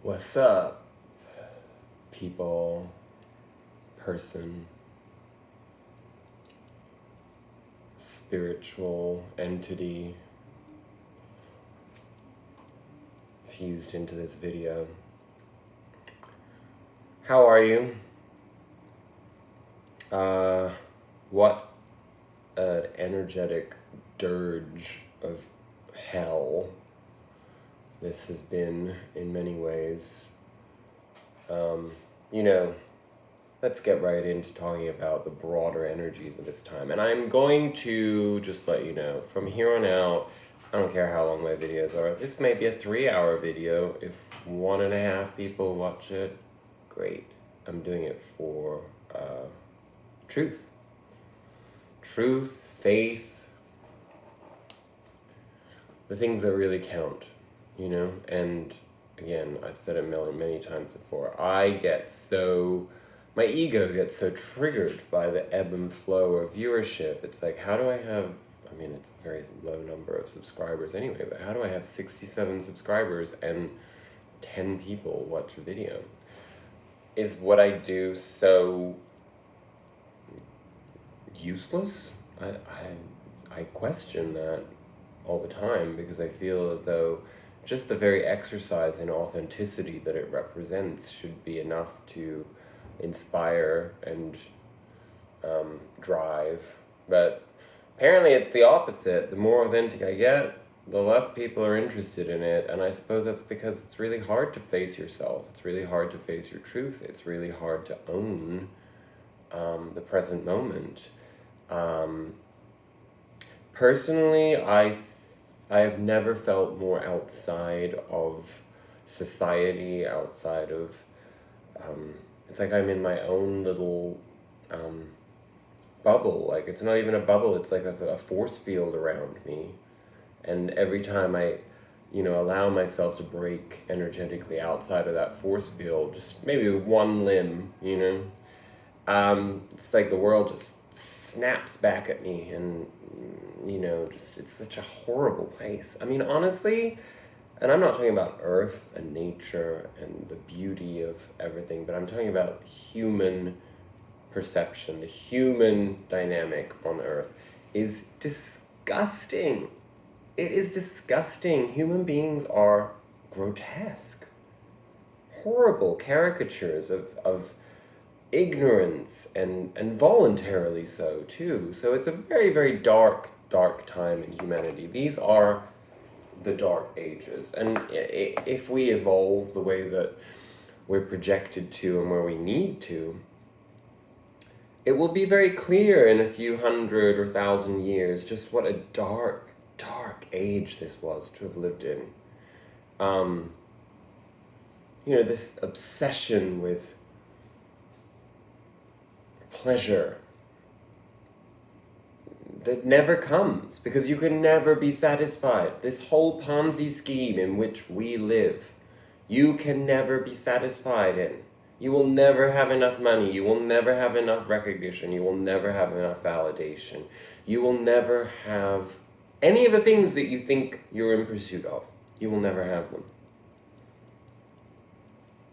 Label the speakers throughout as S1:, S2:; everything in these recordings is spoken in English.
S1: What's up, people, person, spiritual entity fused into this video? How are you? What an energetic dirge of hell this has been in many ways. Let's get right into talking about the broader energies of this time. And I'm going to just let you know, from here on out, I don't care how long my videos are. This may be a 3-hour video. If 1.5 people watch it, great. I'm doing it for truth. Truth, faith, the things that really count, And again, I've said it many times before, my ego gets so triggered by the ebb and flow of viewership. It's like, how do I have, it's a very low number of subscribers anyway, but how do I have 67 subscribers and 10 people watch a video? Is what I do so useless? I question that all the time, because I feel as though just the very exercise in authenticity that it represents should be enough to inspire and drive. But apparently it's the opposite. The more authentic I get, the less people are interested in it. And I suppose that's because it's really hard to face yourself. It's really hard to face your truth. It's really hard to own the present moment. Personally, I have never felt more outside of society, outside of, it's like I'm in my own little bubble. Like, it's not even a bubble, it's like a force field around me. And every time I, allow myself to break energetically outside of that force field, just maybe one limb, it's like the world just snaps back at me, and it's such a horrible place. Honestly, and I'm not talking about earth and nature and the beauty of everything, but I'm talking about human perception. The human dynamic on earth is disgusting. It is disgusting. Human beings are grotesque, horrible caricatures of ignorance, and voluntarily so too. So it's a very, very dark time in humanity. These are the dark ages, and if we evolve the way that we're projected to and where we need to, it will be very clear in a few 100 or 1,000 years just what a dark age this was to have lived in. This obsession with pleasure that never comes, because you can never be satisfied. This whole Ponzi scheme in which we live, you can never be satisfied in. You will never have enough money. You will never have enough recognition. You will never have enough validation. You will never have any of the things that you think you're in pursuit of. You will never have them.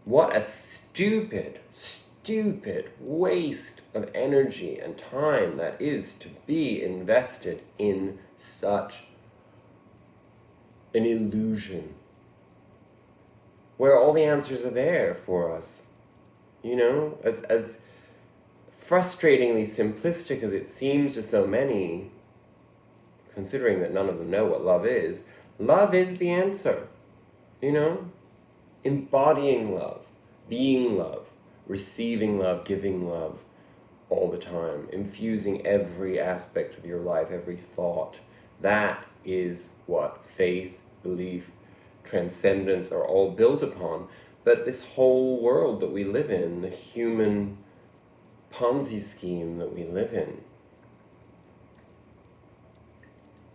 S1: What a stupid waste of energy and time that is to be invested in such an illusion, where all the answers are there for us. As frustratingly simplistic as it seems to so many, considering that none of them know what love is the answer. Embodying love, being love, receiving love, giving love all the time, infusing every aspect of your life, every thought. That is what faith, belief, transcendence are all built upon. But this whole world that we live in, the human Ponzi scheme that we live in,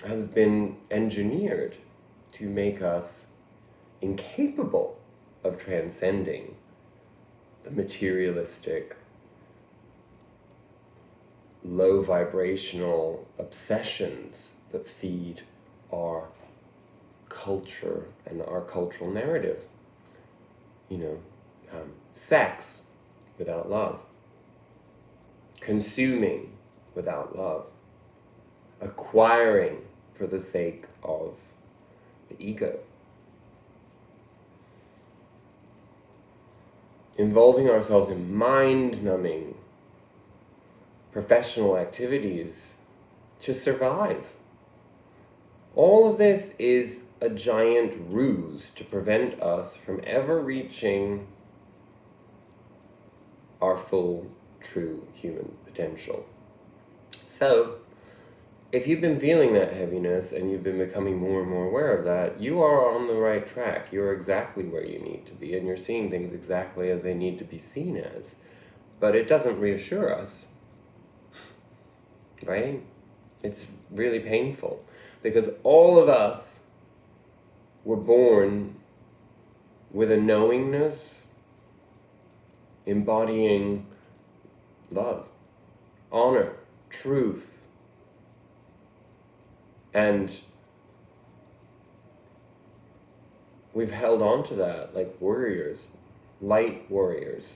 S1: has been engineered to make us incapable of transcending the materialistic, low vibrational obsessions that feed our culture and our cultural narrative. sex without love, consuming without love, acquiring for the sake of the ego, involving ourselves in mind-numbing professional activities to survive. All of this is a giant ruse to prevent us from ever reaching our full, true human potential. So, if you've been feeling that heaviness and you've been becoming more and more aware of that, you are on the right track. You're exactly where you need to be, and you're seeing things exactly as they need to be seen as. But it doesn't reassure us, right? It's really painful, because all of us were born with a knowingness embodying love, honor, truth, and we've held on to that like warriors, light workers,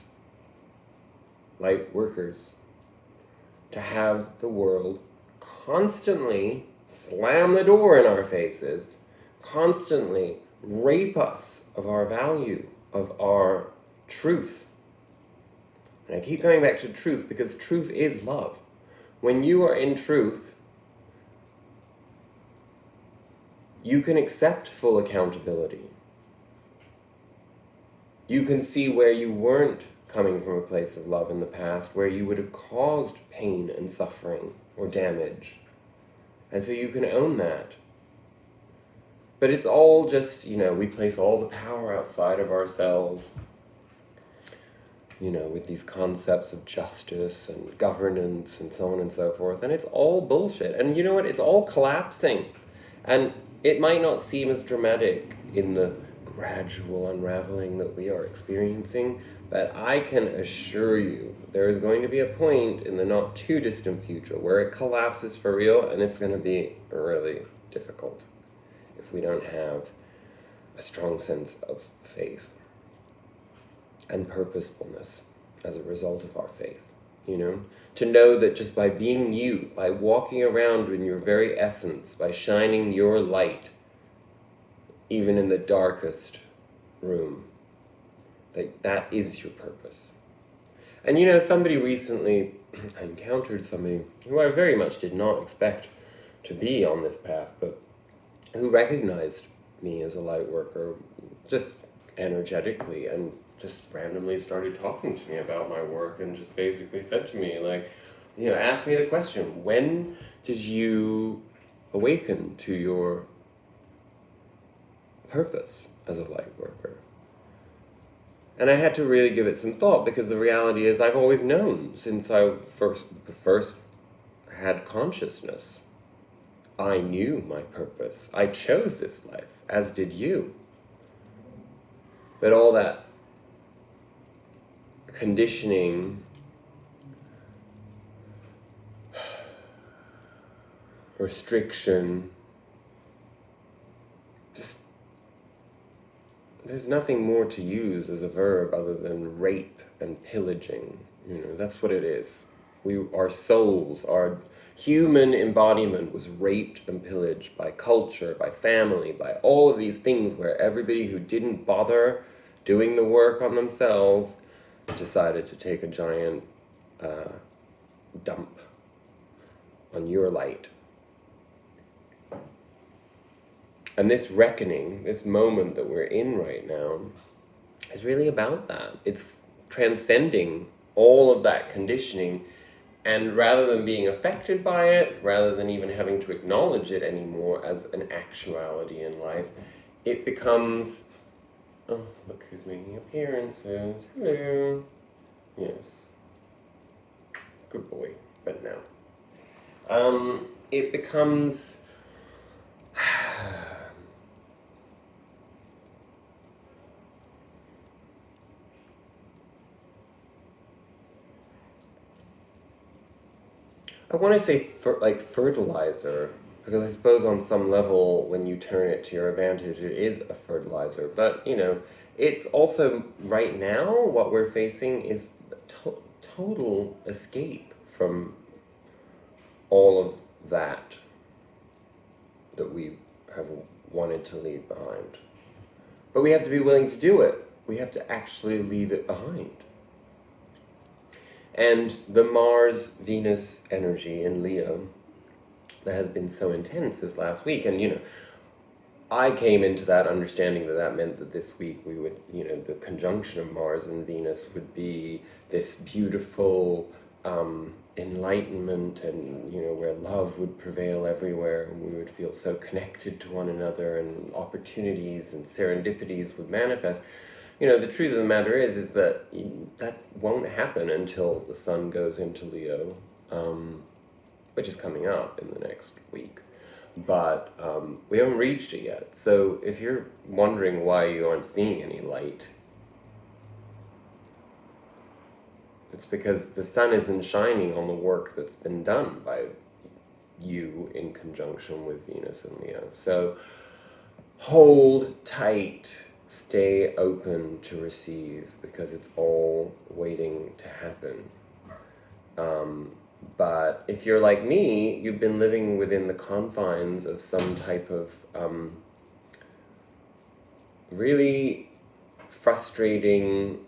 S1: to have the world constantly slam the door in our faces, constantly rape us of our value, of our truth. And I keep coming back to truth because truth is love. When you are in truth, you can accept full accountability. You can see where you weren't coming from a place of love in the past, where you would have caused pain and suffering or damage. And so you can own that. But it's all just, we place all the power outside of ourselves, with these concepts of justice and governance and so on and so forth. And it's all bullshit. And you know what? It's all collapsing. And it might not seem as dramatic in the gradual unraveling that we are experiencing, but I can assure you there is going to be a point in the not too distant future where it collapses for real, and it's going to be really difficult if we don't have a strong sense of faith and purposefulness as a result of our faith, to know that just by being you, by walking around in your very essence, by shining your light, even in the darkest room, that is your purpose. And somebody recently, I encountered somebody who I very much did not expect to be on this path, but who recognized me as a light worker just energetically, and just randomly started talking to me about my work, and just basically said to me, asked me the question, when did you awaken to your purpose as a light worker? And I had to really give it some thought, because the reality is I've always known since I first had consciousness. I knew my purpose. I chose this life, as did you. But all that conditioning, restriction, there's nothing more to use as a verb other than rape and pillaging. That's what it is. Our souls, our human embodiment was raped and pillaged by culture, by family, by all of these things where everybody who didn't bother doing the work on themselves decided to take a giant dump on your light. And this reckoning, this moment that we're in right now, is really about that. It's transcending all of that conditioning, and rather than being affected by it, rather than even having to acknowledge it anymore as an actuality in life, it becomes, oh, look who's making appearances, hello, yes, good boy, but no. It becomes, I want to say like fertilizer Because I suppose on some level, when you turn it to your advantage, it is a fertilizer. But, it's also, right now, what we're facing is total escape from all of that we have wanted to leave behind. But we have to be willing to do it. We have to actually leave it behind. And the Mars-Venus energy in Leo that has been so intense this last week, and I came into that understanding that meant that this week we would, the conjunction of Mars and Venus would be this beautiful enlightenment, and where love would prevail everywhere, and we would feel so connected to one another, and opportunities and serendipities would manifest. The truth of the matter is that that won't happen until the sun goes into Leo, which is coming up in the next week. But we haven't reached it yet. So if you're wondering why you aren't seeing any light, it's because the sun isn't shining on the work that's been done by you in conjunction with Venus and Leo. So hold tight. Stay open to receive, because it's all waiting to happen. But if you're like me, you've been living within the confines of some type of really frustrating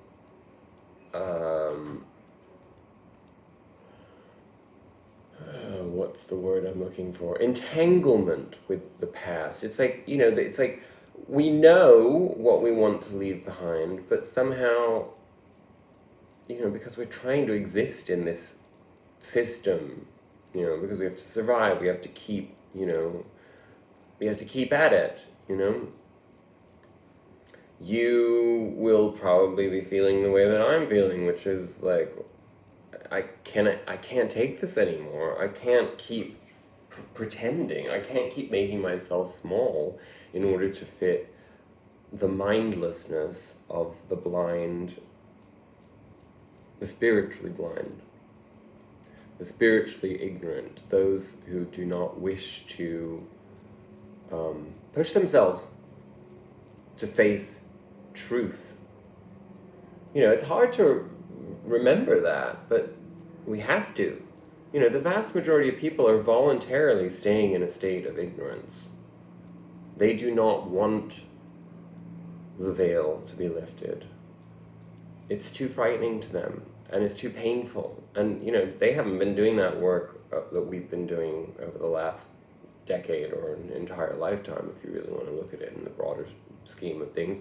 S1: what's the word I'm looking for? Entanglement with the past. It's like, it's like we know what we want to leave behind, but somehow, because we're trying to exist in this system, because we have to survive, we have to keep, we have to keep at it, You will probably be feeling the way that I'm feeling, which is like, I can't take this anymore. I can't keep pretending. I can't keep making myself small in order to fit the mindlessness of the blind, the spiritually blind, the spiritually ignorant, those who do not wish to push themselves to face truth. It's hard to remember that, but we have to. The vast majority of people are voluntarily staying in a state of ignorance. They do not want the veil to be lifted. It's too frightening to them, and it's too painful. And, they haven't been doing that work that we've been doing over the last decade or an entire lifetime, if you really want to look at it in the broader scheme of things.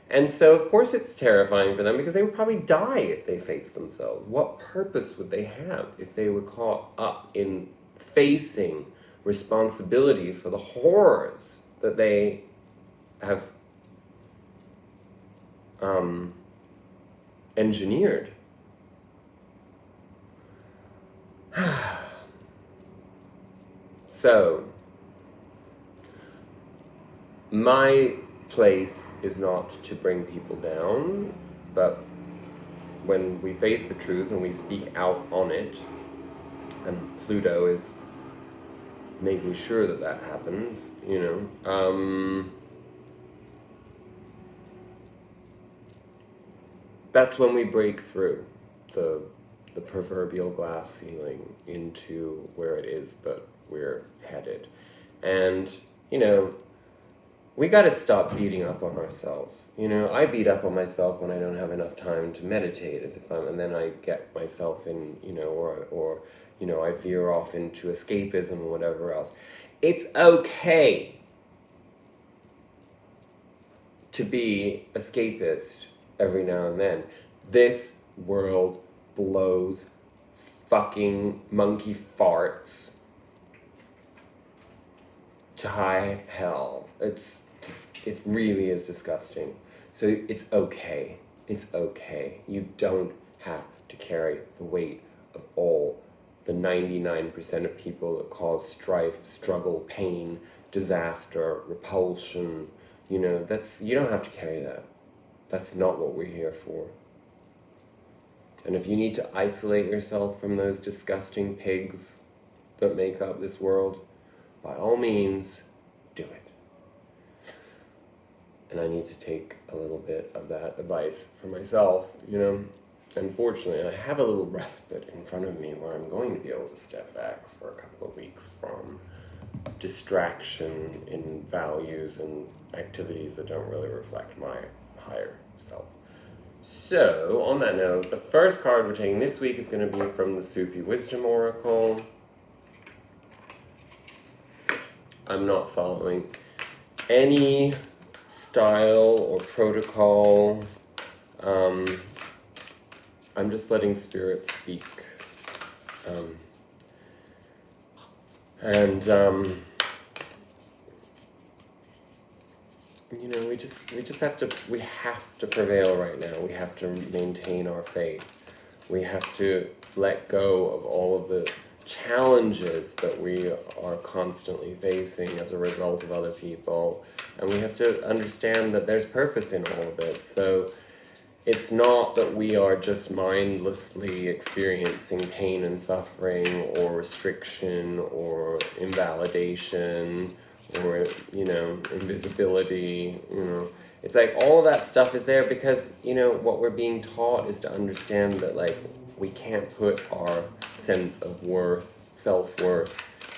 S1: And so, of course, it's terrifying for them, because they would probably die if they faced themselves. What purpose would they have if they were caught up in facing responsibility for the horrors that they have engineered? So, my place is not to bring people down, but when we face the truth and we speak out on it, and Pluto is making sure that that happens, that's when we break through the proverbial glass ceiling into where it is that we're headed. And, we got to stop beating up on ourselves. I beat up on myself when I don't have enough time to meditate, and then I get myself in, or I veer off into escapism or whatever else. It's okay to be escapist every now and then. This world blows fucking monkey farts to high hell. It really is disgusting. So it's okay. It's okay. You don't have to carry the weight of all the 99% of people that cause strife, struggle, pain, disaster, repulsion. You don't have to carry that. That's not what we're here for. And if you need to isolate yourself from those disgusting pigs that make up this world, by all means, do it. And I need to take a little bit of that advice for myself, you know. Unfortunately, I have a little respite in front of me where I'm going to be able to step back for a couple of weeks from distraction in values and activities that don't really reflect my higher self. So, on that note, the first card we're taking this week is going to be from the Sufi Wisdom Oracle. I'm not following any style or protocol. I'm just letting spirit speak. You know, we have to prevail right now. We have to maintain our faith. We have to let go of all of the challenges that we are constantly facing as a result of other people. And we have to understand that there's purpose in all of it. So it's not that we are just mindlessly experiencing pain and suffering or restriction or invalidation or, you know, invisibility, you know. It's like all of that stuff is there because, you know, what we're being taught is to understand that, like, we can't put our sense of worth, self-worth,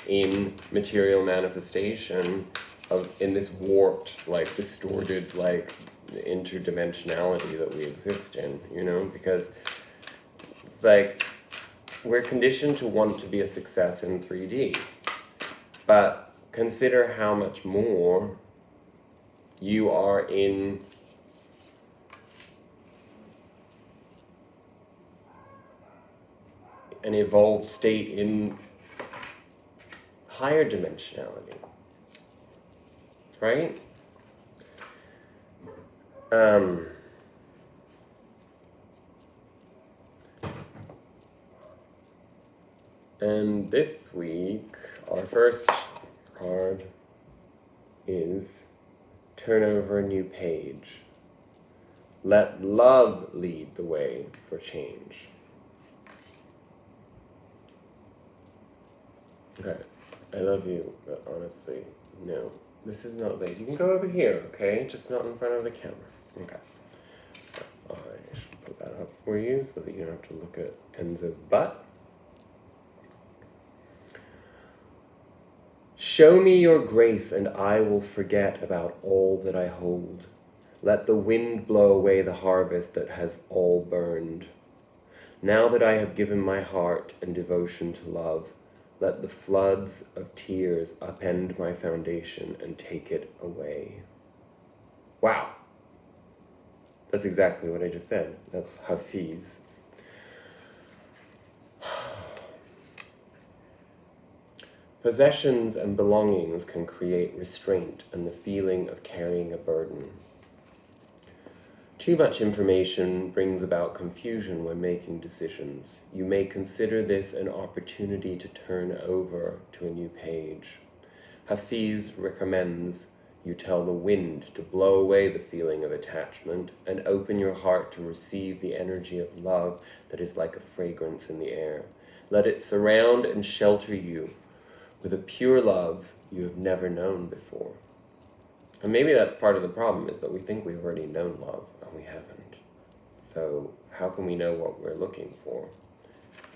S1: in material manifestation in this warped, like, distorted, like, interdimensionality that we exist in, you know, because it's like we're conditioned to want to be a success in 3D, but consider how much more you are in an evolved state in higher dimensionality, right? And this week, our first card is turn over a new page. Let love lead the way for change. Okay, I love you, but honestly, no. This is not late. You can go over here, okay? Just not in front of the camera. Okay. So I should put that up for you so that you don't have to look at Enza's butt. Show me your grace and I will forget about all that I hold. Let the wind blow away the harvest that has all burned. Now that I have given my heart and devotion to love, let the floods of tears upend my foundation and take it away. Wow. That's exactly what I just said. That's Hafiz. Possessions and belongings can create restraint and the feeling of carrying a burden. Too much information brings about confusion when making decisions. You may consider this an opportunity to turn over to a new page. Hafiz recommends you tell the wind to blow away the feeling of attachment and open your heart to receive the energy of love that is like a fragrance in the air. Let it surround and shelter you with a pure love you have never known before. And maybe that's part of the problem, is that we think we've already known love, and we haven't. So how can we know what we're looking for?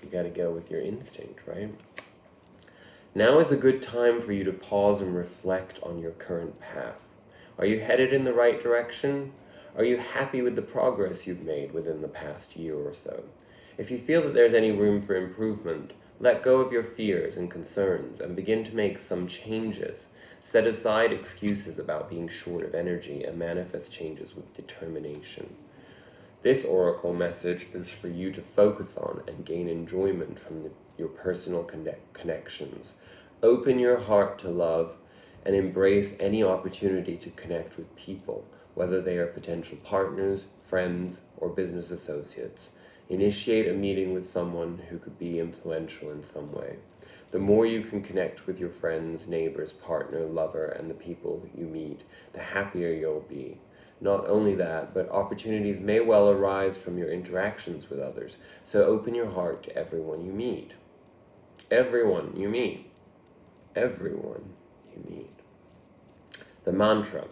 S1: You gotta go with your instinct, right? Now is a good time for you to pause and reflect on your current path. Are you headed in the right direction? Are you happy with the progress you've made within the past year or so? If you feel that there's any room for improvement, let go of your fears and concerns and begin to make some changes. Set aside excuses about being short of energy and manifest changes with determination. This oracle message is for you to focus on and gain enjoyment from your personal connections. Open your heart to love and embrace any opportunity to connect with people, whether they are potential partners, friends, or business associates. Initiate a meeting with someone who could be influential in some way. The more you can connect with your friends, neighbors, partner, lover, and the people you meet, the happier you'll be. Not only that, but opportunities may well arise from your interactions with others, so open your heart to everyone you meet. Everyone you meet. everyone you need. The mantra: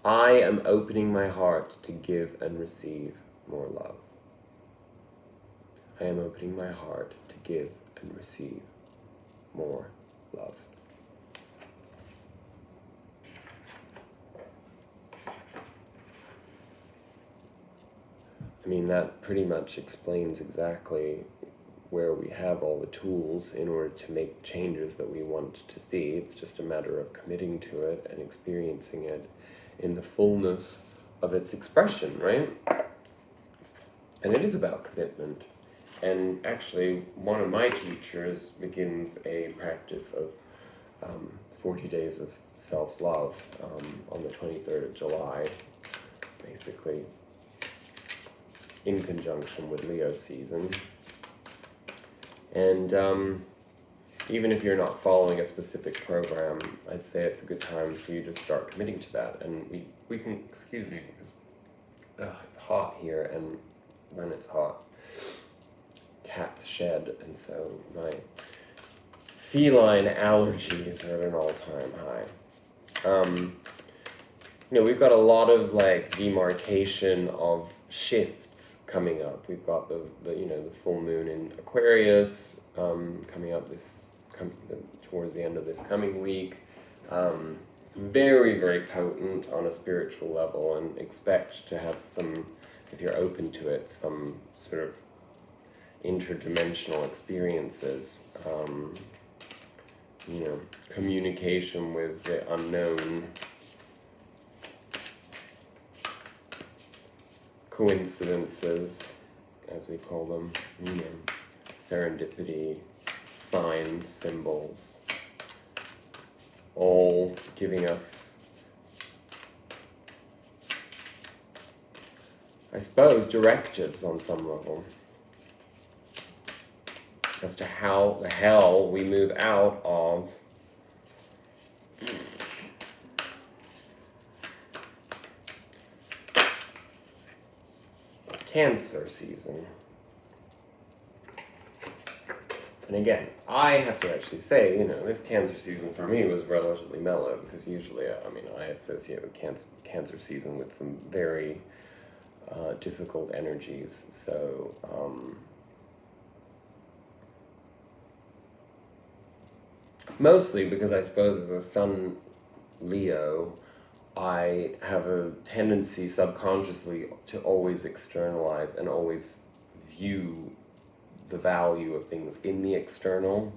S1: I am opening my heart to give and receive more love. I am opening my heart to give and receive more love. I mean, that pretty much explains exactly where we have all the tools in order to make the changes that we want to see. It's just a matter of committing to it and experiencing it in the fullness of its expression, right? And it is about commitment. And actually, one of my teachers begins a practice of 40 days of self-love on the 23rd of July, basically in conjunction with Leo season. And even if you're not following a specific program, I'd say it's a good time for you to start committing to that. And we can, excuse me, because it's hot here, and when it's hot, cats shed, and so my feline allergies are at an all-time high. We've got a lot of like demarcation of shifts coming up. We've got the full moon in Aquarius coming up towards the end of this coming week. Very, very potent on a spiritual level, and expect to have some, if you're open to it, some sort of interdimensional experiences, communication with the unknown, coincidences, as we call them, serendipity, signs, symbols, all giving us, I suppose, directives on some level as to how the hell we move out of Cancer season. And again, I have to actually say, this Cancer season for me was relatively mellow, because usually, I associate with Cancer season with some very difficult energies. So, mostly because I suppose as a Sun Leo, I have a tendency subconsciously to always externalize and always view the value of things in the external,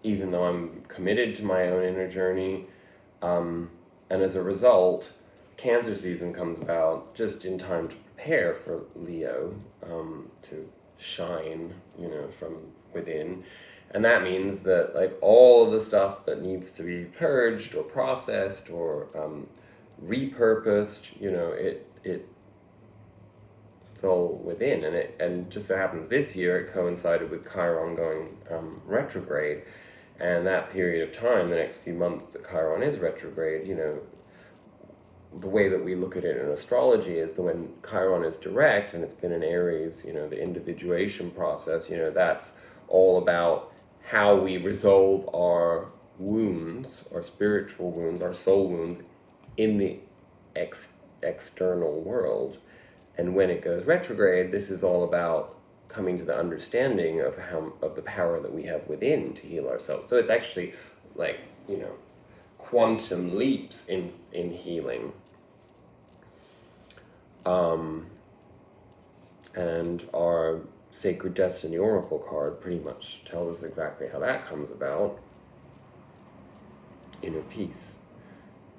S1: even though I'm committed to my own inner journey. And as a result, Cancer season comes about just in time to prepare for Leo to shine, from within. And that means that like all of the stuff that needs to be purged or processed or repurposed, it's all within. And just so happens this year it coincided with Chiron going retrograde, and that period of time, the next few months that Chiron is retrograde, the way that we look at it in astrology is that when Chiron is direct and it's been in Aries, the individuation process, that's all about how we resolve our wounds, our spiritual wounds, our soul wounds in the external world. And when it goes retrograde, this is all about coming to the understanding of the power that we have within to heal ourselves. So it's actually like, quantum leaps in healing. And our Sacred Destiny Oracle card pretty much tells us exactly how that comes about. Inner peace.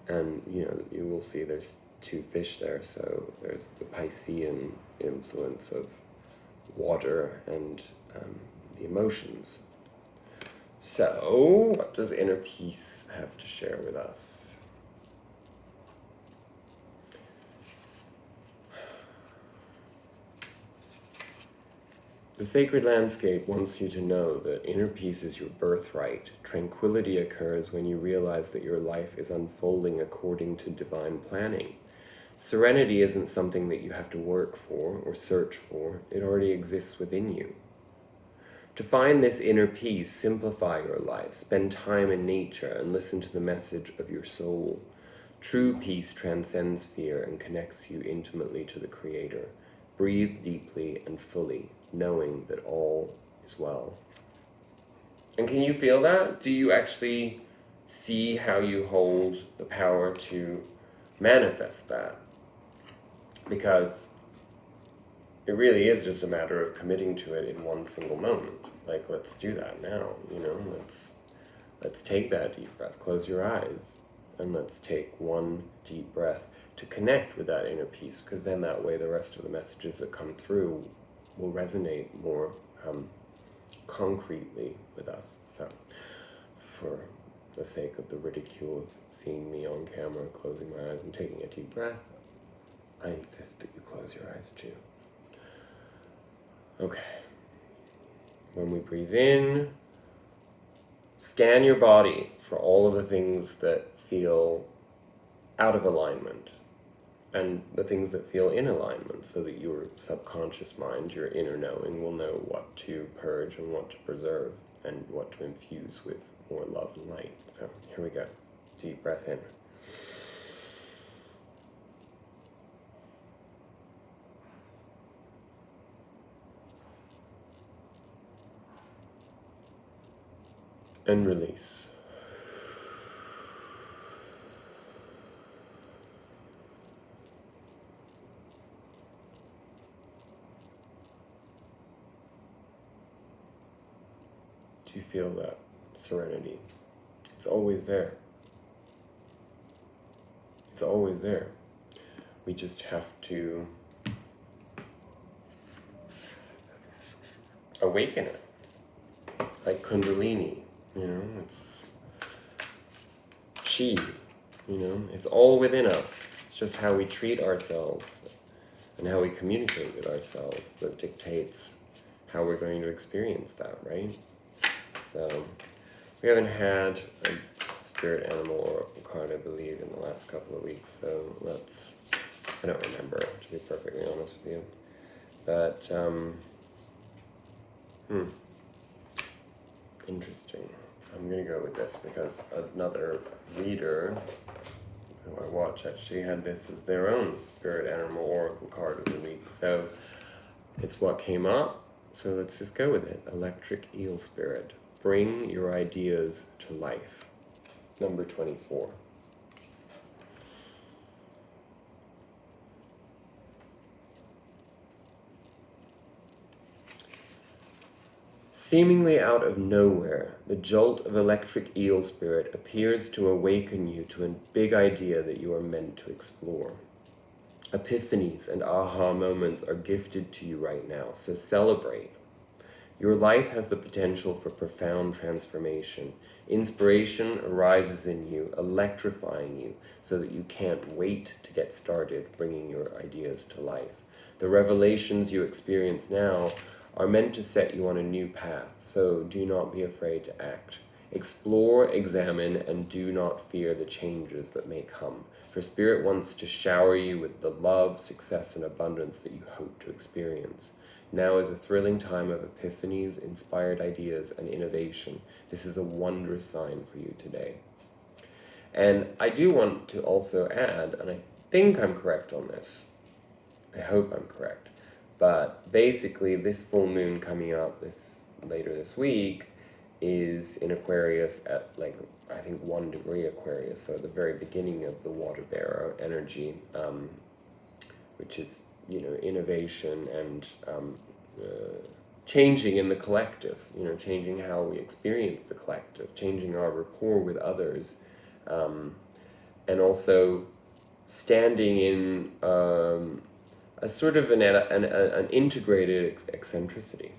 S1: And, you will see there's two fish there, so there's the Piscean influence of water and the emotions. So, what does inner peace have to share with us? The sacred landscape wants you to know that inner peace is your birthright. Tranquility occurs when you realize that your life is unfolding according to divine planning. Serenity isn't something that you have to work for or search for. It already exists within you. To find this inner peace, simplify your life, spend time in nature, and listen to the message of your soul. True peace transcends fear and connects you intimately to the Creator. Breathe deeply and fully, knowing that all is well. And can you feel that? Do you actually see how you hold the power to manifest that? Because it really is just a matter of committing to it in one single moment. Like, let's do that now, let's take that deep breath. Close your eyes and let's take one deep breath to connect with that inner peace, because then that way the rest of the messages that come through will resonate more concretely with us. So, for the sake of the ridicule of seeing me on camera closing my eyes and taking a deep breath, I insist that you close your eyes too. Okay. When we breathe in, scan your body for all of the things that feel out of alignment and the things that feel in alignment, so that your subconscious mind, your inner knowing, will know what to purge and what to preserve and what to infuse with more love and light. So here we go. Deep breath in. And release. Do you feel that serenity? It's always there. It's always there. We just have to awaken it. Like Kundalini, it's chi, it's all within us. It's just how we treat ourselves and how we communicate with ourselves that dictates how we're going to experience that, right? So, we haven't had a spirit animal oracle card, I believe, in the last couple of weeks, so I don't remember, to be perfectly honest with you. But, interesting. I'm going to go with this because another reader who I watch actually had this as their own spirit animal oracle card of the week. So it's what came up, so let's just go with it. Electric eel spirit. Bring your ideas to life. Number 24. Seemingly out of nowhere, the jolt of electric eel spirit appears to awaken you to a big idea that you are meant to explore. Epiphanies and aha moments are gifted to you right now, so celebrate. Your life has the potential for profound transformation. Inspiration arises in you, electrifying you, so that you can't wait to get started bringing your ideas to life. The revelations you experience now are meant to set you on a new path, so do not be afraid to act. Explore, examine, and do not fear the changes that may come, for Spirit wants to shower you with the love, success, and abundance that you hope to experience. Now is a thrilling time of epiphanies, inspired ideas, and innovation. This is a wondrous sign for you today. And I do want to also add, and I think I'm correct on this, I hope I'm correct, but basically this full moon coming up later this week is in Aquarius at I think 1 degree Aquarius, so at the very beginning of the water bearer energy, which is, innovation and changing in the collective, changing how we experience the collective, changing our rapport with others, and also standing in a sort of an integrated eccentricity.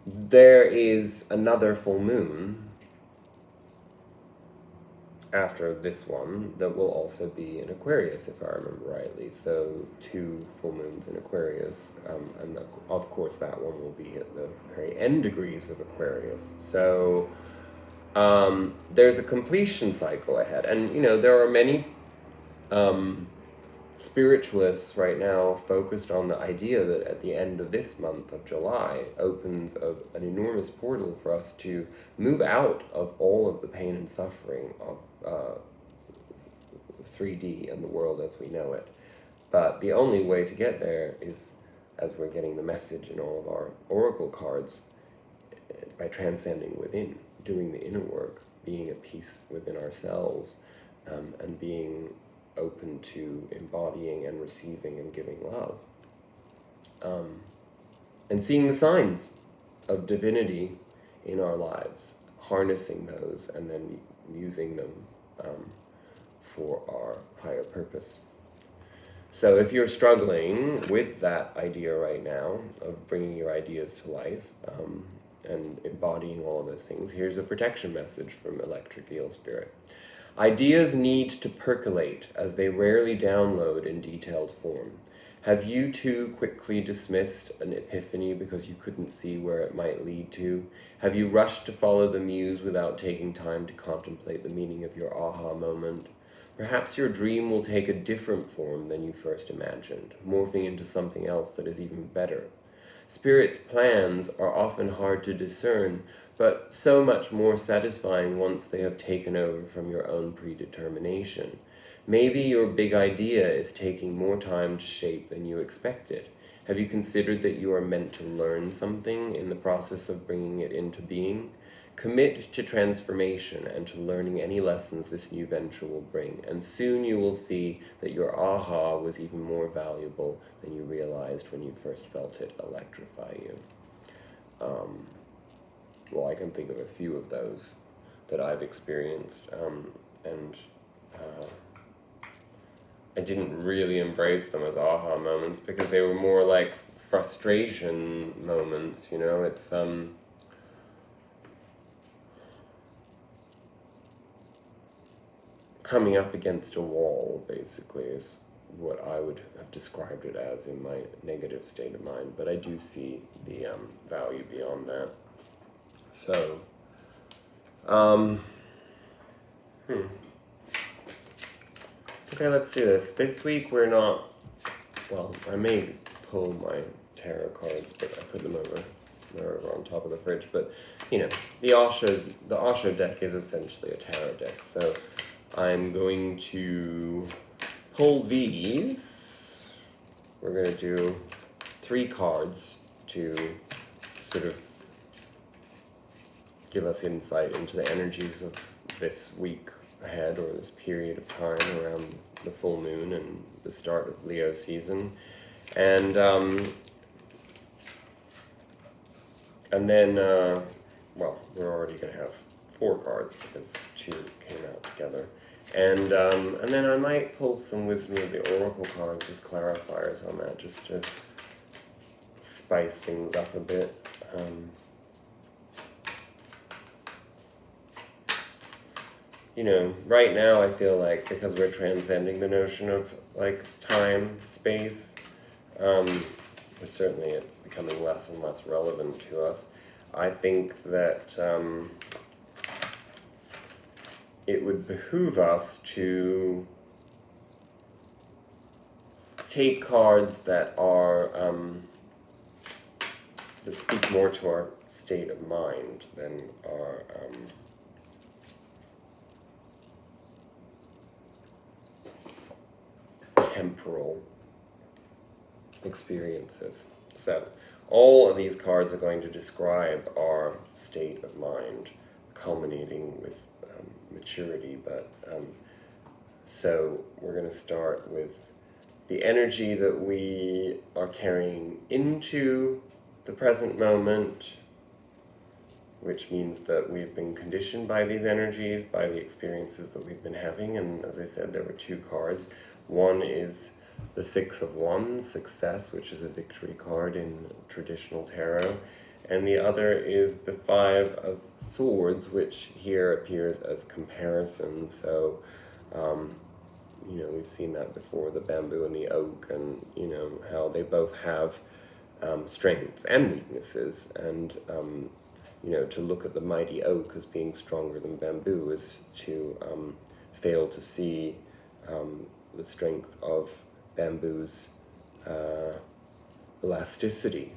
S1: There is another full moon after this one that will also be in Aquarius, if I remember rightly. So 2 full moons in Aquarius, and of course that one will be at the very end degrees of Aquarius. So there's a completion cycle ahead, and there are many spiritualists right now focused on the idea that at the end of this month of July opens an enormous portal for us to move out of all of the pain and suffering of 3D and the world as we know it. But the only way to get there is, as we're getting the message in all of our oracle cards, by transcending within, doing the inner work, being at peace within ourselves, and being open to embodying and receiving and giving love. And seeing the signs of divinity in our lives, harnessing those and then using them for our higher purpose. So if you're struggling with that idea right now of bringing your ideas to life and embodying all of those things, here's a protection message from Electric Eel Spirit. Ideas need to percolate as they rarely download in detailed form. Have you too quickly dismissed an epiphany because you couldn't see where it might lead to? Have you rushed to follow the muse without taking time to contemplate the meaning of your aha moment? Perhaps your dream will take a different form than you first imagined, morphing into something else that is even better. Spirit's plans are often hard to discern, but so much more satisfying once they have taken over from your own predetermination. Maybe your big idea is taking more time to shape than you expected. Have you considered that you are meant to learn something in the process of bringing it into being? Commit to transformation and to learning any lessons this new venture will bring, and soon you will see that your aha was even more valuable than you realized when you first felt it electrify you. Well, I can think of a few of those that I've experienced, and I didn't really embrace them as aha moments because they were more like frustration moments, you know. It's coming up against a wall, basically, is what I would have described it as in my negative state of mind, but I do see the value beyond that. So, okay, let's do this. This week we're not, well, I may pull my tarot cards, but I put them over on top of the fridge, but, you know, the Osho deck is essentially a tarot deck, so I'm going to pull these. We're going to do 3 cards to sort of give us insight into the energies of this week ahead, or this period of time around the full moon and the start of Leo season. And then, well, we're already going to have 4 cards because 2 came out together. And then I might pull some Wisdom of the Oracle cards as clarifiers on that, just to spice things up a bit. You know, right now I feel like, because we're transcending the notion of, like, time, space, certainly it's becoming less and less relevant to us. I think that it would behoove us to take cards that are, that speak more to our state of mind than our, temporal experiences. So all of these cards are going to describe our state of mind, culminating with maturity. But so we're going to start with the energy that we are carrying into the present moment, which means that we've been conditioned by these energies, by the experiences that we've been having. And as I said, there were 2 cards. One is the 6 of Wands, success, which is a victory card in traditional tarot. And the other is the 5 of Swords, which here appears as comparison. So, you know, we've seen that before, the bamboo and the oak, and, you know, how they both have strengths and weaknesses. And, you know, to look at the mighty oak as being stronger than bamboo is to fail to see the strength of bamboo's elasticity,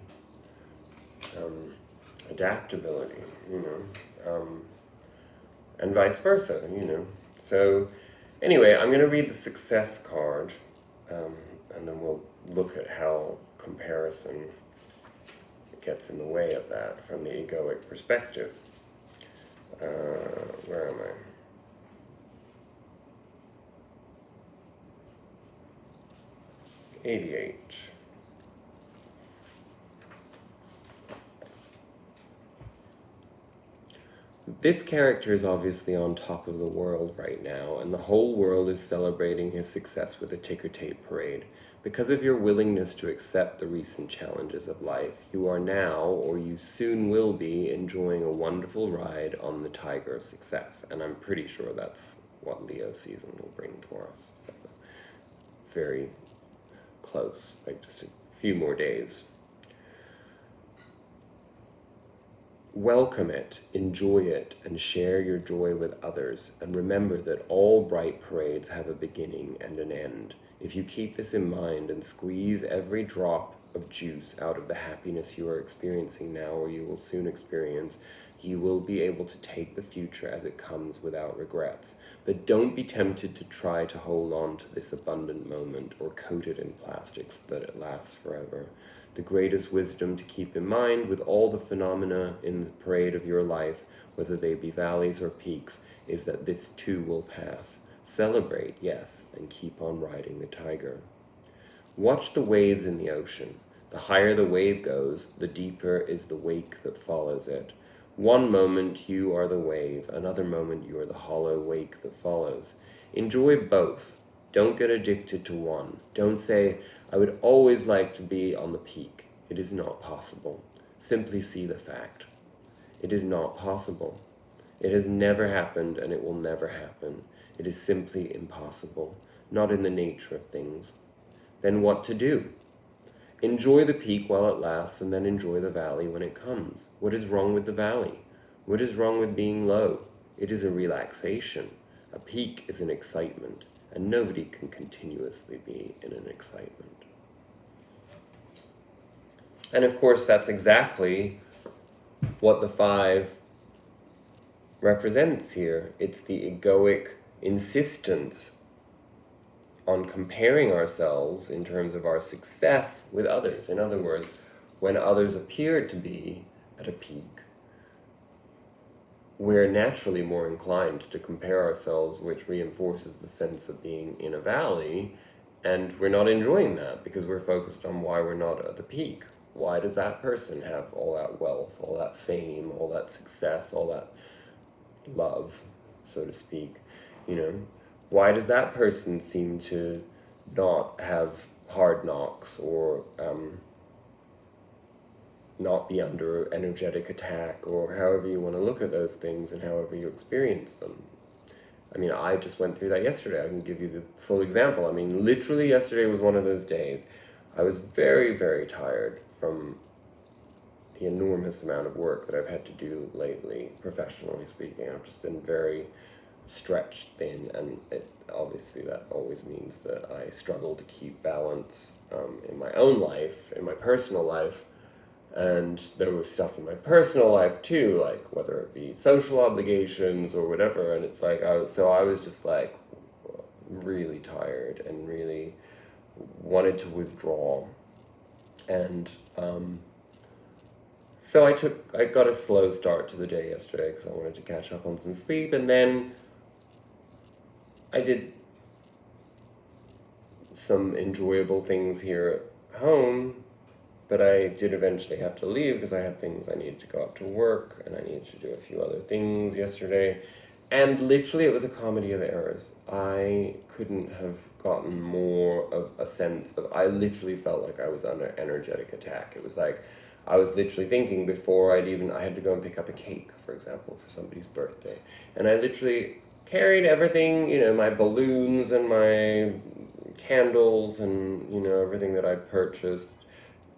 S1: adaptability, and vice versa, So anyway, I'm going to read the success card, and then we'll look at how comparison gets in the way of that from the egoic perspective. Where am I? 88. This character is obviously on top of the world right now, and the whole world is celebrating his success with a ticker tape parade. Because of your willingness to accept the recent challenges of life, you are now, or you soon will be, enjoying a wonderful ride on the Tiger of Success. And I'm pretty sure that's what Leo season will bring for us. So, very close, like just a few more days. Welcome it, enjoy it, and share your joy with others. And remember that all bright parades have a beginning and an end. If you keep this in mind and squeeze every drop of juice out of the happiness you are experiencing now or you will soon experience, you will be able to take the future as it comes without regrets. But don't be tempted to try to hold on to this abundant moment or coat it in plastic so that it lasts forever. The greatest wisdom to keep in mind with all the phenomena in the parade of your life, whether they be valleys or peaks, is that this too will pass. Celebrate, yes, and keep on riding the tiger. Watch the waves in the ocean. The higher the wave goes, the deeper is the wake that follows it. One moment you are the wave, another moment you are the hollow wake that follows. Enjoy both. Don't get addicted to one. Don't say, I would always like to be on the peak. It is not possible. Simply see the fact. It is not possible. It has never happened and it will never happen. It is simply impossible, not in the nature of things. Then what to do? Enjoy the peak while it lasts and then enjoy the valley when it comes. What is wrong with the valley? What is wrong with being low? It is a relaxation. A peak is an excitement, and nobody can continuously be in an excitement. And of course, that's exactly what the 5 represents here. It's the egoic insistence on comparing ourselves in terms of our success with others. In other words, when others appear to be at a peak, we're naturally more inclined to compare ourselves, which reinforces the sense of being in a valley, and we're not enjoying that because we're focused on why we're not at the peak. Why does that person have all that wealth, all that fame, all that success, all that love, so to speak? Why does that person seem to not have hard knocks or not be under energetic attack, or however you want to look at those things and however you experience them? I mean, I just went through that yesterday. I can give you the full example. I mean, literally yesterday was one of those days. I was very, very tired from the enormous amount of work that I've had to do lately, professionally speaking. I've just been very stretched thin, and obviously that always means that I struggle to keep balance in my own life, in my personal life. And there was stuff in my personal life too, like whether it be social obligations or whatever, and it's like I was just like really tired and really wanted to withdraw. And so I got a slow start to the day yesterday because I wanted to catch up on some sleep, and then I did some enjoyable things here at home, but I did eventually have to leave because I had things I needed to go up to work, and I needed to do a few other things yesterday. And literally it was a comedy of errors. I couldn't have gotten more of a sense of, I literally felt like I was under energetic attack. It was like, I was literally thinking before I had to go and pick up a cake, for example, for somebody's birthday. And I literally carried everything, my balloons and my candles and, everything that I'd purchased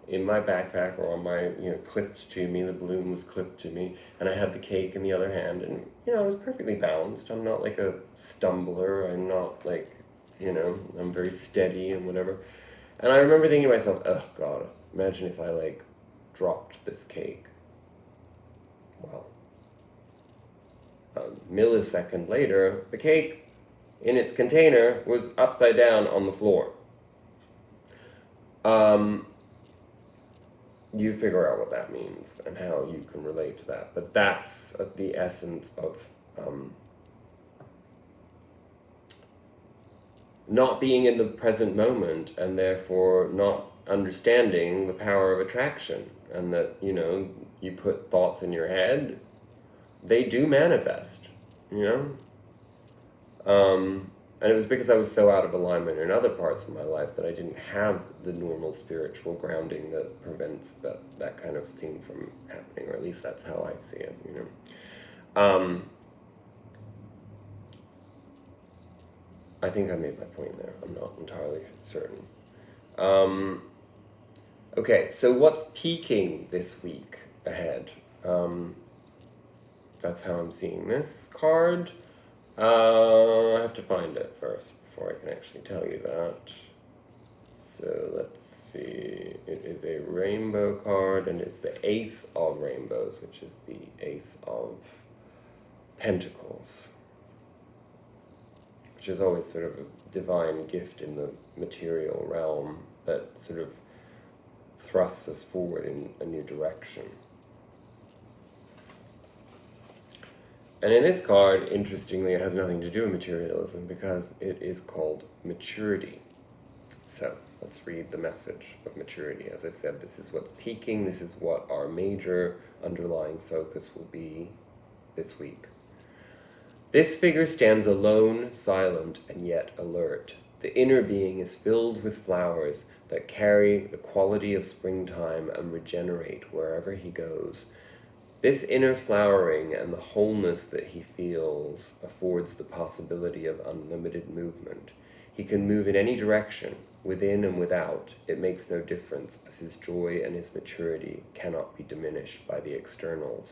S1: in my backpack or on my, clipped to me. The balloon was clipped to me, and I had the cake in the other hand, and, I was perfectly balanced. I'm not like a stumbler. I'm not like you know, I'm very steady and whatever. And I remember thinking to myself, oh God, imagine if I like dropped this cake. Well, a millisecond later, the cake in its container was upside down on the floor. You figure out what that means and how you can relate to that. But that's the essence of not being in the present moment, and therefore not understanding the power of attraction. And that, you know, you put thoughts in your head, they do manifest, you know? And it was because I was so out of alignment in other parts of my life that I didn't have the normal spiritual grounding that prevents that kind of thing from happening, or at least that's how I see it, you know. I think I made my point there. I'm not entirely certain. Okay, so what's peaking this week ahead? That's how I'm seeing this card. I have to find it first before I can actually tell you that. So let's see. It is a rainbow card, and it's the Ace of Rainbows, which is the Ace of Pentacles, which is always sort of a divine gift in the material realm that sort of thrusts us forward in a new direction. And in this card, interestingly, it has nothing to do with materialism because it is called maturity. So let's read the message of maturity. As I said, this is what's peaking. This is what our major underlying focus will be this week. This figure stands alone, silent, and yet alert. The inner being is filled with flowers that carry the quality of springtime and regenerate wherever he goes. This inner flowering and the wholeness that he feels affords the possibility of unlimited movement. He can move in any direction, within and without. It makes no difference, as his joy and his maturity cannot be diminished by the externals.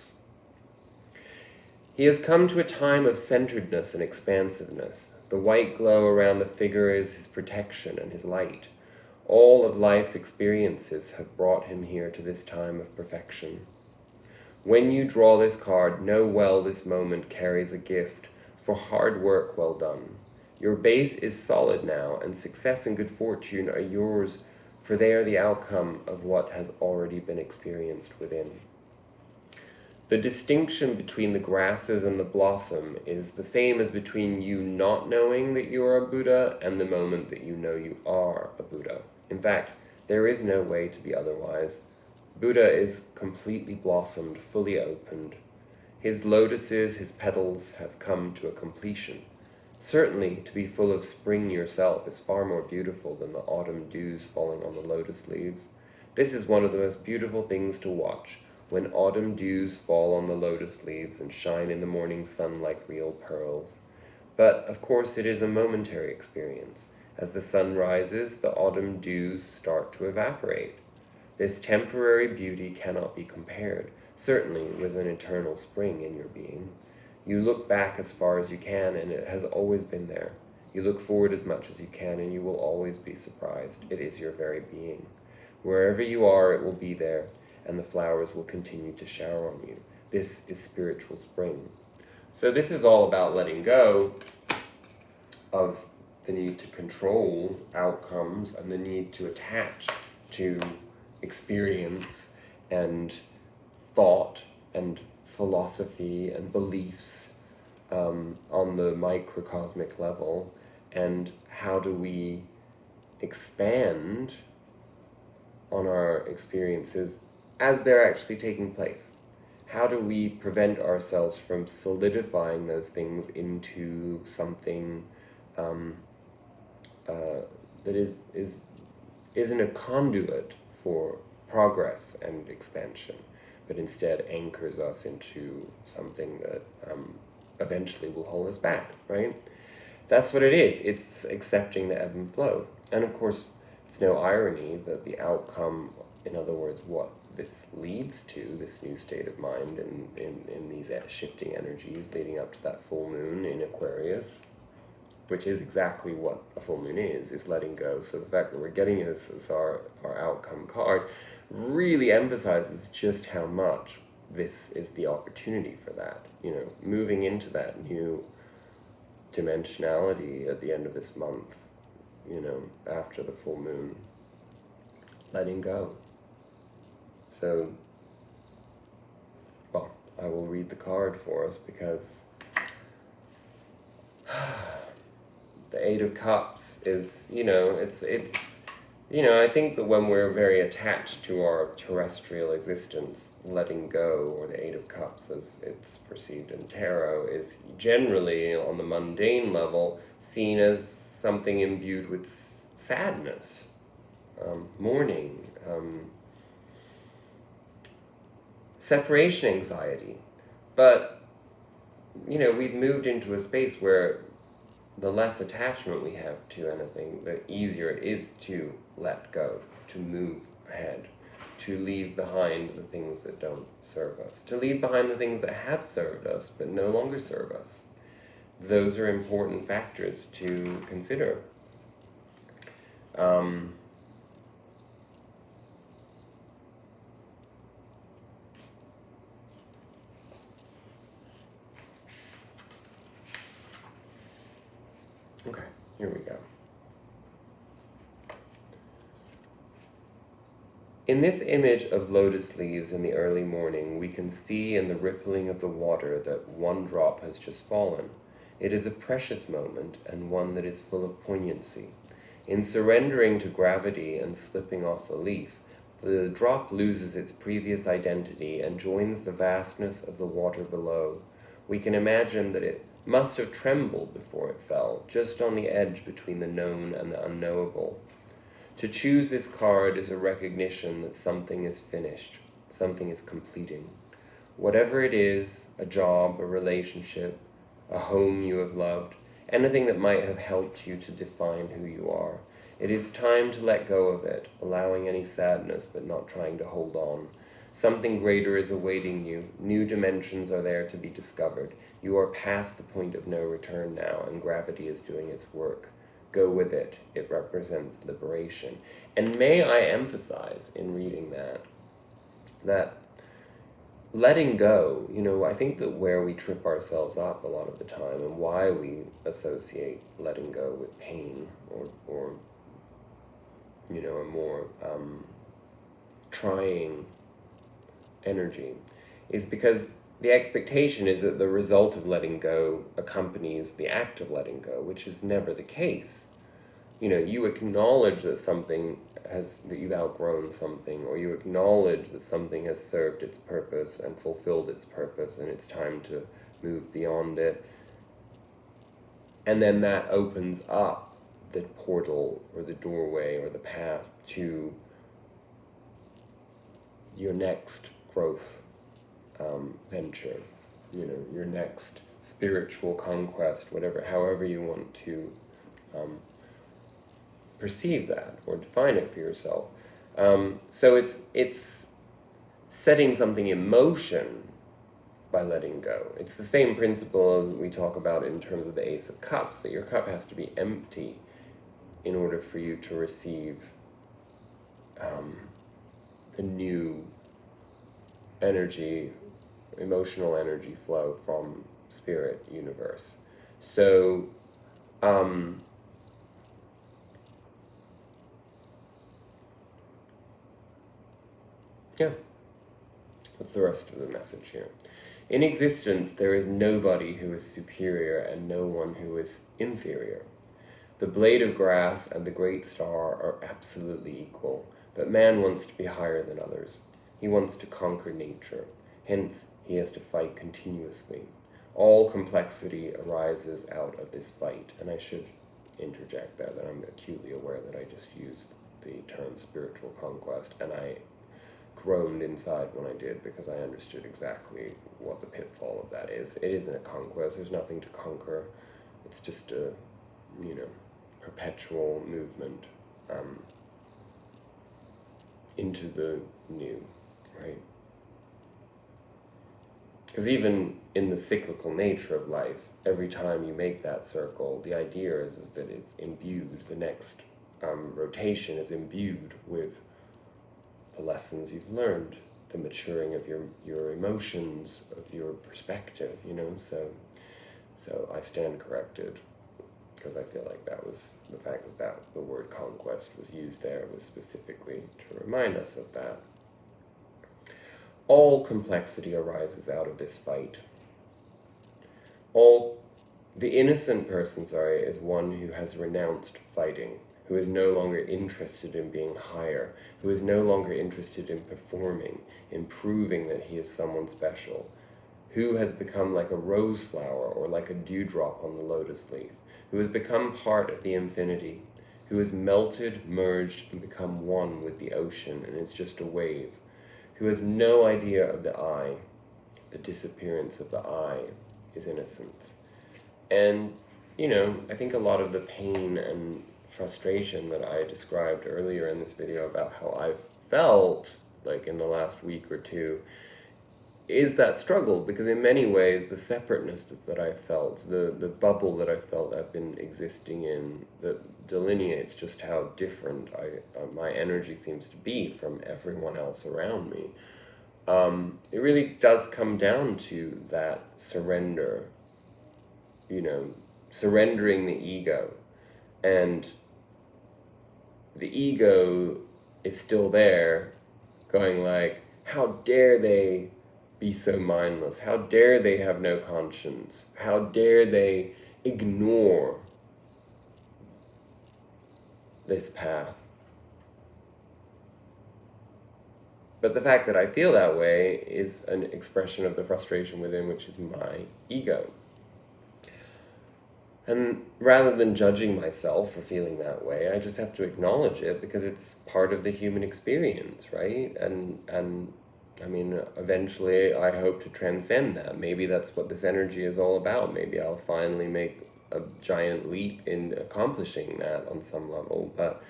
S1: He has come to a time of centeredness and expansiveness. The white glow around the figure is his protection and his light. All of life's experiences have brought him here to this time of perfection. When you draw this card, know well this moment carries a gift for hard work well done. Your base is solid now, and success and good fortune are yours, for they are the outcome of what has already been experienced within. The distinction between the grasses and the blossom is the same as between you not knowing that you are a Buddha and the moment that you know you are a Buddha. In fact, there is no way to be otherwise. Buddha is completely blossomed, fully opened. His lotuses, his petals have come to a completion. Certainly, to be full of spring yourself is far more beautiful than the autumn dews falling on the lotus leaves. This is one of the most beautiful things to watch, when autumn dews fall on the lotus leaves and shine in the morning sun like real pearls. But, of course, it is a momentary experience. As the sun rises, the autumn dews start to evaporate. This temporary beauty cannot be compared, certainly with an eternal spring in your being. You look back as far as you can, and it has always been there. You look forward as much as you can, and you will always be surprised. It is your very being. Wherever you are, it will be there, and the flowers will continue to shower on you. This is spiritual spring. So this is all about letting go of the need to control outcomes and the need to attach to experience and thought and philosophy and beliefs on the microcosmic level, and how do we expand on our experiences as they're actually taking place. How do we prevent ourselves from solidifying those things into something that isn't a conduit for progress and expansion, but instead anchors us into something that eventually will hold us back, right? That's what it is. It's accepting the ebb and flow. And of course, it's no irony that the outcome, in other words, what this leads to, this new state of mind in these shifting energies leading up to that full moon in Aquarius, which is exactly what a full moon is letting go. So the fact that we're getting this as our outcome card really emphasizes just how much this is the opportunity for that, moving into that new dimensionality at the end of this month, after the full moon, letting go. So, well, I will read the card for us because the Eight of Cups is, I think that when we're very attached to our terrestrial existence, letting go, or the Eight of Cups as it's perceived in tarot, is generally, on the mundane level, seen as something imbued with sadness, mourning, separation anxiety. But, we've moved into a space where the less attachment we have to anything, the easier it is to let go, to move ahead, to leave behind the things that don't serve us, to leave behind the things that have served us but no longer serve us. Those are important factors to consider. Okay, here we go. In this image of lotus leaves in the early morning, we can see in the rippling of the water that one drop has just fallen. It is a precious moment, and one that is full of poignancy. In surrendering to gravity and slipping off the leaf, the drop loses its previous identity and joins the vastness of the water below. We can imagine that it must have trembled before it fell, just on the edge between the known and the unknowable. To choose this card is a recognition that something is finished, something is completing. Whatever it is, a job, a relationship, a home you have loved, anything that might have helped you to define who you are, it is time to let go of it, allowing any sadness but not trying to hold on. Something greater is awaiting you. New dimensions are there to be discovered. You are past the point of no return now, and gravity is doing its work. Go with it. It represents liberation. And may I emphasize in reading that letting go, I think that where we trip ourselves up a lot of the time and why we associate letting go with pain or a more trying energy is because the expectation is that the result of letting go accompanies the act of letting go, which is never the case. You acknowledge that that you've outgrown something, or you acknowledge that something has served its purpose and fulfilled its purpose, and it's time to move beyond it. And then that opens up the portal or the doorway or the path to your next growth venture, your next spiritual conquest, however you want to perceive that or define it for yourself. So it's setting something in motion by letting go. It's the same principle as we talk about in terms of the Ace of Cups, that your cup has to be empty in order for you to receive a new energy, emotional energy flow from spirit universe. So what's the rest of the message here? In existence, there is nobody who is superior and no one who is inferior. The blade of grass and the great star are absolutely equal, but man wants to be higher than others. He wants to conquer nature. Hence, he has to fight continuously. All complexity arises out of this fight, and I should interject that I'm acutely aware that I just used the term spiritual conquest, and I groaned inside when I did, because I understood exactly what the pitfall of that is. It isn't a conquest. There's nothing to conquer. It's just a, perpetual movement into the new, right? Because even in the cyclical nature of life, every time you make that circle, the idea is that it's imbued. The next rotation is imbued with the lessons you've learned, the maturing of your emotions, of your perspective, you know. So I stand corrected, because I feel like that was the fact that the word conquest was used there was specifically to remind us of that. All complexity arises out of this fight. The innocent person, is one who has renounced fighting, who is no longer interested in being higher, who is no longer interested in performing, in proving that he is someone special, who has become like a rose flower or like a dewdrop on the lotus leaf, who has become part of the infinity, who has melted, merged, and become one with the ocean and is just a wave, who has no idea of the I. The disappearance of the I is innocence. And, you know, I think a lot of the pain and frustration that I described earlier in this video about how I've felt, like in the last week or two, is that struggle, because in many ways the separateness that I felt, the bubble that I felt I've been existing in, that delineates just how different my energy seems to be from everyone else around me. It really does come down to that surrender, you know, surrendering the ego. And the ego is still there, going like, how dare they be so mindless? How dare they have no conscience? How dare they ignore this path? But the fact that I feel that way is an expression of the frustration within, which is my ego. And rather than judging myself for feeling that way, I just have to acknowledge it, because it's part of the human experience, right? And I mean, eventually I hope to transcend that. Maybe that's what this energy is all about. Maybe I'll finally make a giant leap in accomplishing that on some level. But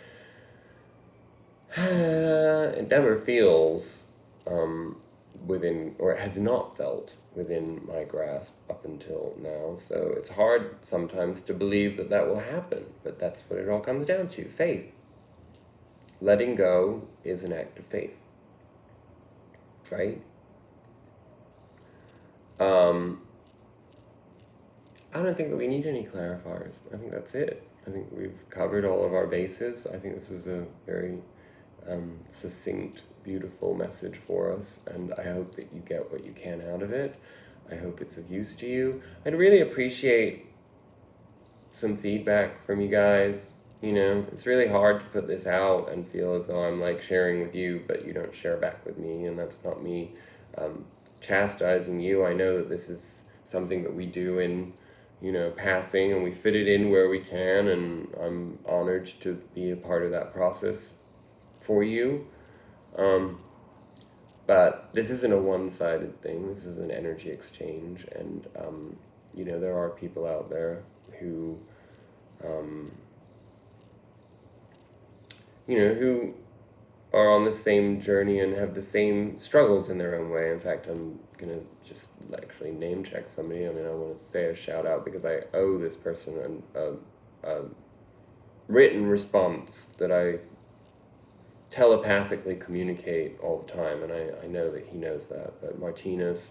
S1: it never feels within, or it has not felt within my grasp up until now. So it's hard sometimes to believe that that will happen, but that's what it all comes down to: faith. Letting go is an act of faith, right? I don't think that we need any clarifiers. I think that's it. I think we've covered all of our bases. I think this is a very succinct, beautiful message for us, and I hope that you get what you can out of it. I hope it's of use to you. I'd really appreciate some feedback from you guys. You know, it's really hard to put this out and feel as though I'm like sharing with you, but you don't share back with me, and that's not me chastising you. I know that this is something that we do in, you know, passing, and we fit it in where we can, and I'm honored to be a part of that process for you. But this isn't a one-sided thing. This is an energy exchange, and you know, there are people out there who you know, who are on the same journey and have the same struggles in their own way. In fact, I'm gonna just actually name check somebody. I mean, I want to say a shout out, because I owe this person a written response that I telepathically communicate all the time, and I know that he knows that. But Martinez,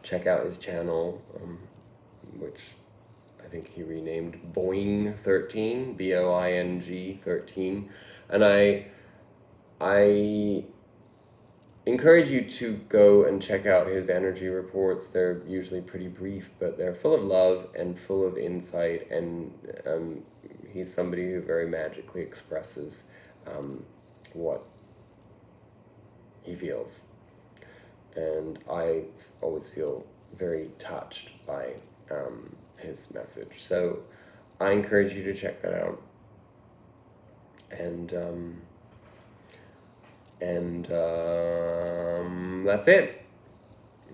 S1: check out his channel, which I think he renamed Boing 13, Boing 13, and I encourage you to go and check out his energy reports. They're usually pretty brief, but they're full of love and full of insight, and he's somebody who very magically expresses what he feels. And I always feel very touched by his message. So I encourage you to check that out. And that's it.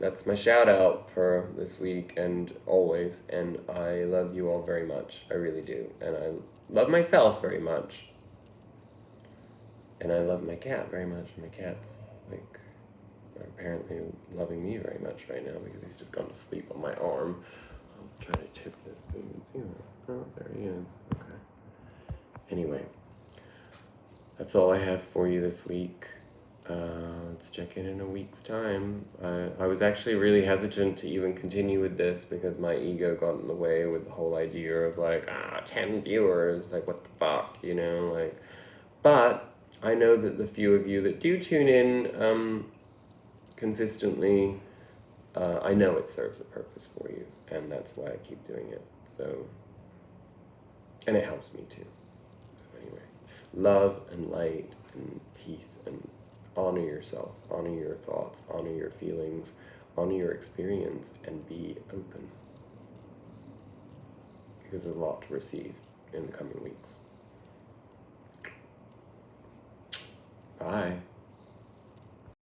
S1: That's my shout out for this week and always. And I love you all very much. I really do. And I love myself very much. And I love my cat very much. My cat's like apparently loving me very much right now because he's just gone to sleep on my arm. I'll try to tip this thing and see where. Oh, there he is. Okay. Anyway, that's all I have for you this week. Let's check in a week's time. I was actually really hesitant to even continue with this because my ego got in the way with the whole idea of like, 10 viewers, like what the fuck, you know, like, but I know that the few of you that do tune in consistently, I know it serves a purpose for you, and that's why I keep doing it. So, and it helps me too. So anyway, love and light and peace, and honor yourself, honor your thoughts, honor your feelings, honor your experience, and be open. Because there's a lot to receive in the coming weeks. Bye.